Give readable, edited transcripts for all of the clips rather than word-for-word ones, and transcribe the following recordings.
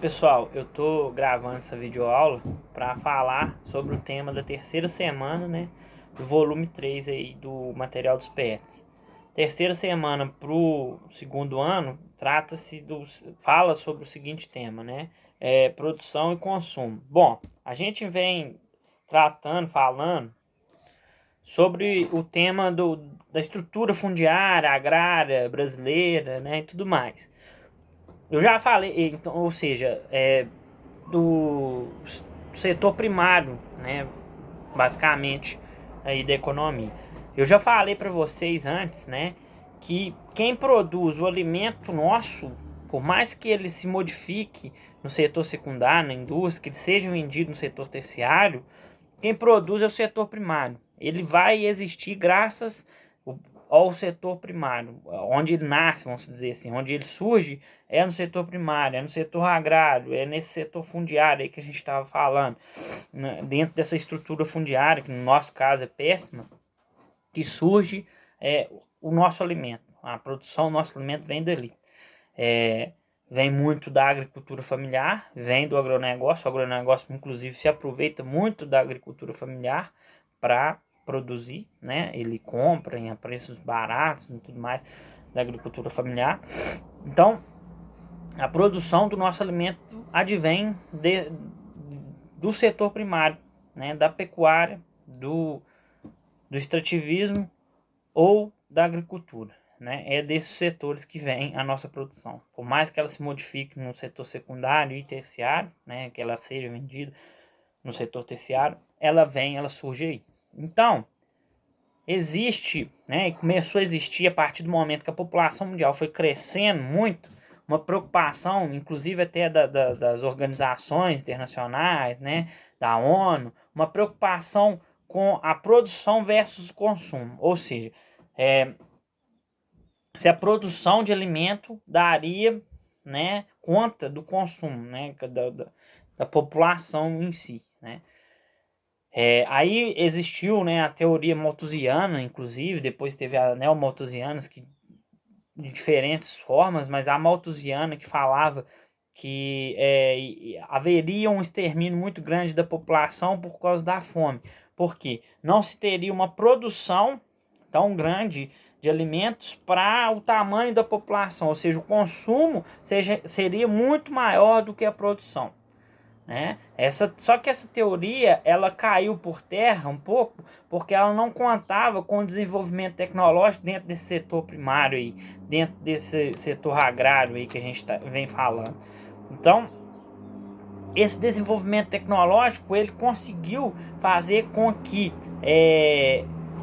Pessoal, eu tô gravando essa videoaula para falar sobre o tema da terceira semana, né, do volume 3 aí do material dos PETs. Terceira semana pro segundo ano fala sobre o seguinte tema, né, produção e consumo. Bom, a gente vem falando sobre o tema da estrutura fundiária, agrária brasileira, né, e tudo mais. Eu já falei, então, ou seja, do setor primário, né, basicamente aí da economia. Eu já falei para vocês antes, né, que quem produz o alimento nosso, por mais que ele se modifique no setor secundário, na indústria, que ele seja vendido no setor terciário, quem produz é o setor primário. Ele vai existir graças ao setor primário, onde ele nasce, vamos dizer assim, onde ele surge é no setor primário, é no setor agrário, é nesse setor fundiário aí que a gente estava falando, né? Dentro dessa estrutura fundiária, que no nosso caso é péssima, que surge o nosso alimento, a produção do nosso alimento vem dali. Vem muito da agricultura familiar, vem do agronegócio. O agronegócio, inclusive, se aproveita muito da agricultura familiar para produzir, né? Ele compra em preços baratos e tudo mais da agricultura familiar. Então, a produção do nosso alimento advém do setor primário, né? Da pecuária, do extrativismo ou da agricultura. Né? É desses setores que vem a nossa produção. Por mais que ela se modifique no setor secundário e terciário, né, que ela seja vendida no setor terciário, ela surge aí. Então, existe, né, e começou a existir a partir do momento que a população mundial foi crescendo muito, uma preocupação, inclusive até das organizações internacionais, né, da ONU, uma preocupação com a produção versus o consumo. Ou seja, se a produção de alimento daria, né, conta do consumo, né, da população em si, né. Aí existiu, né, a teoria malthusiana, inclusive, depois teve a neo-malthusiana, que de diferentes formas, mas a malthusiana que falava que haveria um extermínio muito grande da população por causa da fome, porque não se teria uma produção tão grande de alimentos para o tamanho da população, ou seja, o consumo seria muito maior do que a produção. Né? Só que essa teoria ela caiu por terra um pouco porque ela não contava com o desenvolvimento tecnológico dentro desse setor primário aí, dentro desse setor agrário aí que a gente vem falando. Então, esse desenvolvimento tecnológico ele conseguiu fazer com que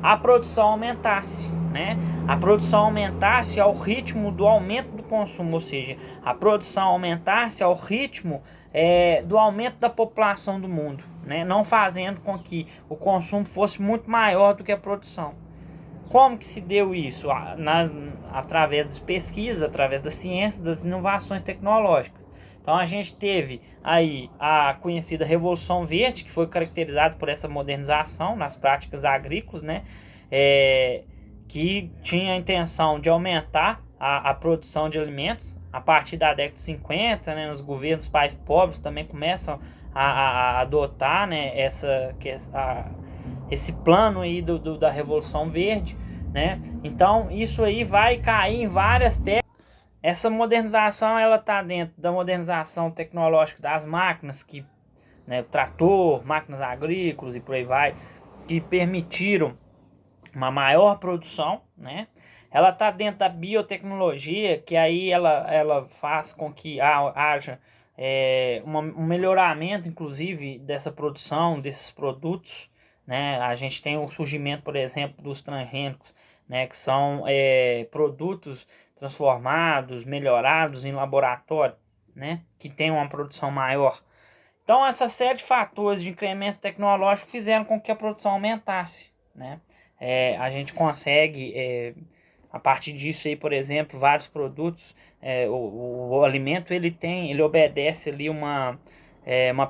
a produção aumentasse, né? A produção aumentasse ao ritmo do aumento do consumo, ou seja, a produção aumentasse ao ritmo do aumento da população do mundo, né? Não fazendo com que o consumo fosse muito maior do que a produção. Como que se deu isso? Através das pesquisas, através da ciência, das inovações tecnológicas. Então a gente teve aí a conhecida Revolução Verde, que foi caracterizada por essa modernização nas práticas agrícolas, né? Que tinha a intenção de aumentar a produção de alimentos. A partir da década de 50, né, os governos países pobres também começam a adotar, né, esse plano aí da Revolução Verde, né? Então isso aí vai cair em várias técnicas. Essa modernização ela está dentro da modernização tecnológica das máquinas, né, trator, máquinas agrícolas e por aí vai, que permitiram uma maior produção, né? Ela está dentro da biotecnologia, que aí ela faz com que haja um melhoramento, inclusive, dessa produção, desses produtos, né? A gente tem o surgimento, por exemplo, dos transgênicos, né? Que são produtos transformados, melhorados em laboratório, né? Que tem uma produção maior. Então, essa série de fatores de incremento tecnológico fizeram com que a produção aumentasse, né? A gente consegue, a partir disso aí, por exemplo, vários produtos, o alimento ele obedece ali uma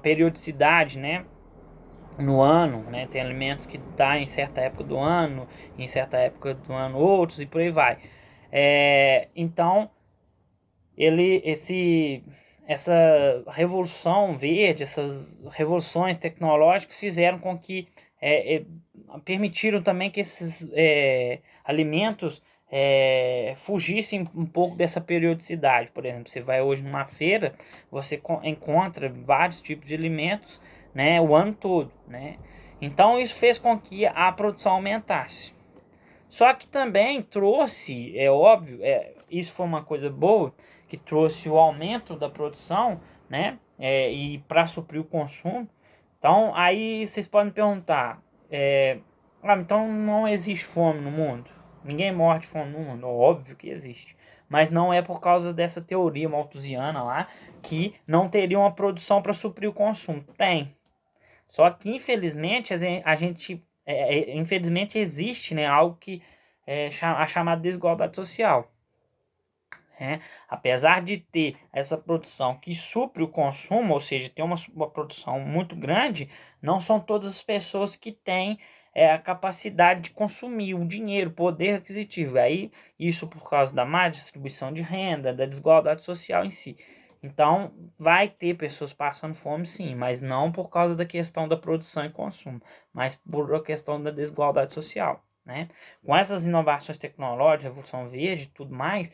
periodicidade, né? No ano, né? Tem alimentos que dá em certa época do ano, em certa época do ano outros e por aí vai. Então, essa revolução verde, essas revoluções tecnológicas fizeram com que permitiram também que esses alimentos fugissem um pouco dessa periodicidade. Por exemplo, você vai hoje numa feira, você encontra vários tipos de alimentos, né, o ano todo, né? Então isso fez com que a produção aumentasse. Só que também trouxe, é óbvio, isso foi uma coisa boa, que trouxe o aumento da produção, né? E para suprir o consumo. Então, aí vocês podem perguntar, então não existe fome no mundo? Ninguém morre de fome no mundo? Óbvio que existe. Mas não é por causa dessa teoria malthusiana lá, que não teria uma produção para suprir o consumo. Tem. Só que, infelizmente, a gente infelizmente existe, né, algo que é a chamada desigualdade social. Né? Apesar de ter essa produção que supre o consumo, ou seja, tem uma produção muito grande, não são todas as pessoas que têm a capacidade de consumir o dinheiro, o poder aquisitivo. Aí, isso por causa da má distribuição de renda, da desigualdade social em si. Então, vai ter pessoas passando fome, sim, mas não por causa da questão da produção e consumo, mas por a questão da desigualdade social, né? Com essas inovações tecnológicas, Revolução Verde e tudo mais,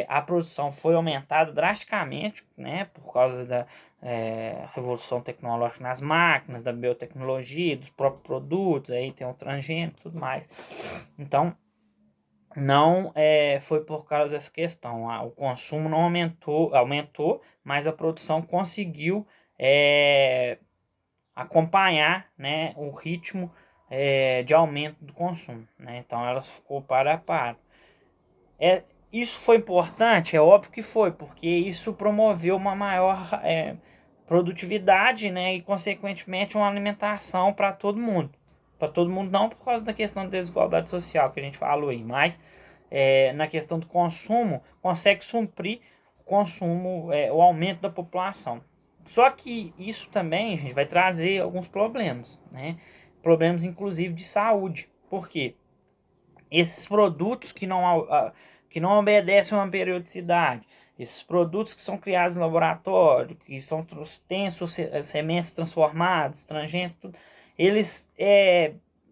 a produção foi aumentada drasticamente, né? Por causa da revolução tecnológica nas máquinas, da biotecnologia, dos próprios produtos, aí tem o transgênico e tudo mais. Então, não foi por causa dessa questão. O consumo não aumentou, mas a produção conseguiu acompanhar, né, o ritmo de aumento do consumo, né? Então ela ficou para a par. Isso foi importante? É óbvio que foi, porque isso promoveu uma maior produtividade, né, e consequentemente uma alimentação para todo mundo. Para todo mundo não por causa da questão da desigualdade social que a gente falou aí, mas na questão do consumo, consegue suprir o consumo, o aumento da população. Só que isso também, gente, vai trazer alguns problemas, né? Problemas inclusive de saúde. Por quê? Esses produtos que não obedecem a uma periodicidade, esses produtos que são criados em laboratório, têm suas sementes transformadas, transgênicos, tudo, eles,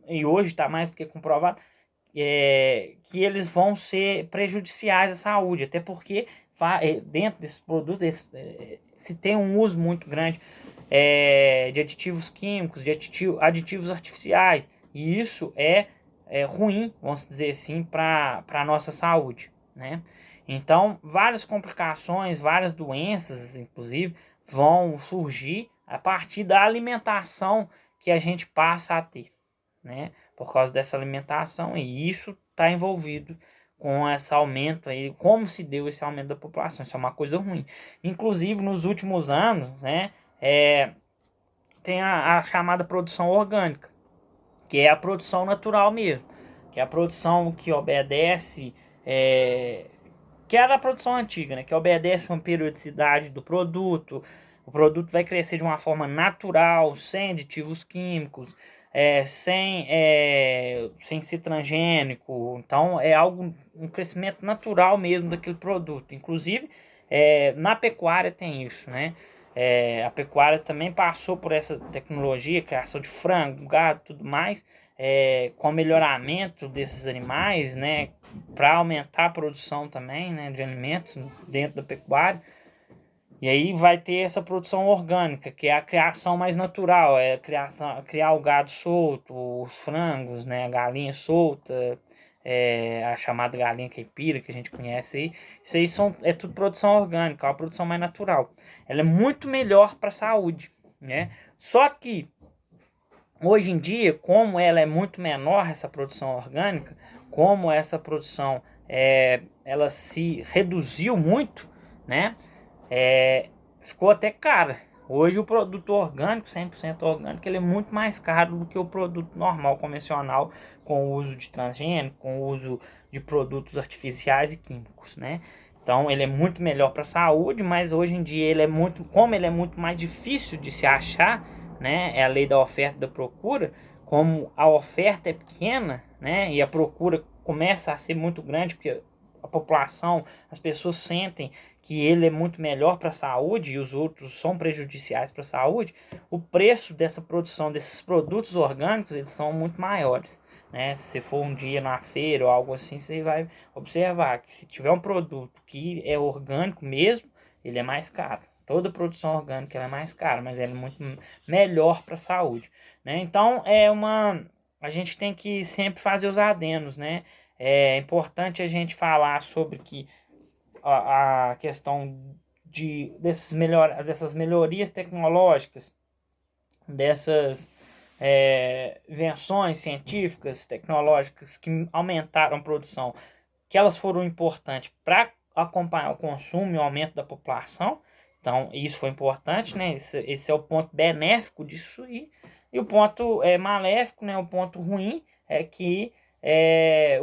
e hoje está mais do que comprovado, que eles vão ser prejudiciais à saúde, até porque dentro desses produtos se tem um uso muito grande de aditivos químicos, de aditivos artificiais, e isso ruim, vamos dizer assim, para a nossa saúde, né? Então, várias complicações, várias doenças, inclusive, vão surgir a partir da alimentação que a gente passa a ter, né? Por causa dessa alimentação, e isso está envolvido com esse aumento aí, como se deu esse aumento da população. Isso é uma coisa ruim. Inclusive, nos últimos anos, né, tem a chamada produção orgânica, que é a produção natural mesmo, que é a produção que obedece, que era a produção antiga, né, que obedece uma periodicidade do produto. O produto vai crescer de uma forma natural, sem aditivos químicos, sem ser transgênico. Então é um crescimento natural mesmo daquele produto. Inclusive na pecuária tem isso, né? A pecuária também passou por essa tecnologia, criação de frango, gado, tudo mais, com o melhoramento desses animais, né, para aumentar a produção também, né, de alimentos dentro da pecuária. E aí vai ter essa produção orgânica, que é a criação mais natural, criar o gado solto, os frangos, né, a galinha solta, a chamada galinha caipira que a gente conhece aí. Isso aí é tudo produção orgânica, é uma produção mais natural. Ela é muito melhor para a saúde, né? Só que hoje em dia, como ela é muito menor, essa produção orgânica, como essa produção ela se reduziu muito, né? Ficou até cara. Hoje o produto orgânico, 100% orgânico, ele é muito mais caro do que o produto normal, convencional, com o uso de transgênico, com o uso de produtos artificiais e químicos, né? Então ele é muito melhor para a saúde, mas hoje em dia como ele é muito mais difícil de se achar, né? É a lei da oferta e da procura. Como a oferta é pequena, né? E a procura começa a ser muito grande, porque a população, as pessoas sentem que ele é muito melhor para a saúde e os outros são prejudiciais para a saúde, o preço dessa produção desses produtos orgânicos eles são muito maiores, né? Se for um dia na feira ou algo assim, você vai observar que se tiver um produto que é orgânico mesmo, ele é mais caro. Toda produção orgânica ela é mais cara, mas ela é muito melhor para a saúde, né? Então a gente tem que sempre fazer os adendos, né? É importante a gente falar sobre que a questão dessas melhorias tecnológicas, dessas invenções científicas, tecnológicas que aumentaram a produção, que elas foram importantes para acompanhar o consumo e o aumento da população. Então, isso foi importante, né? Esse é o ponto benéfico disso aí. E o ponto maléfico, né? O ponto ruim é que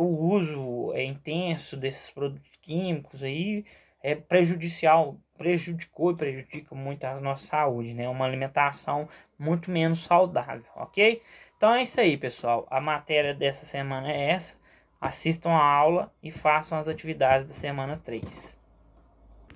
o uso intenso desses produtos químicos aí é prejudicial, prejudicou e prejudica muito a nossa saúde, né? Uma alimentação muito menos saudável, ok? Então é isso aí, pessoal. A matéria dessa semana é essa. Assistam a aula e façam as atividades da semana 3.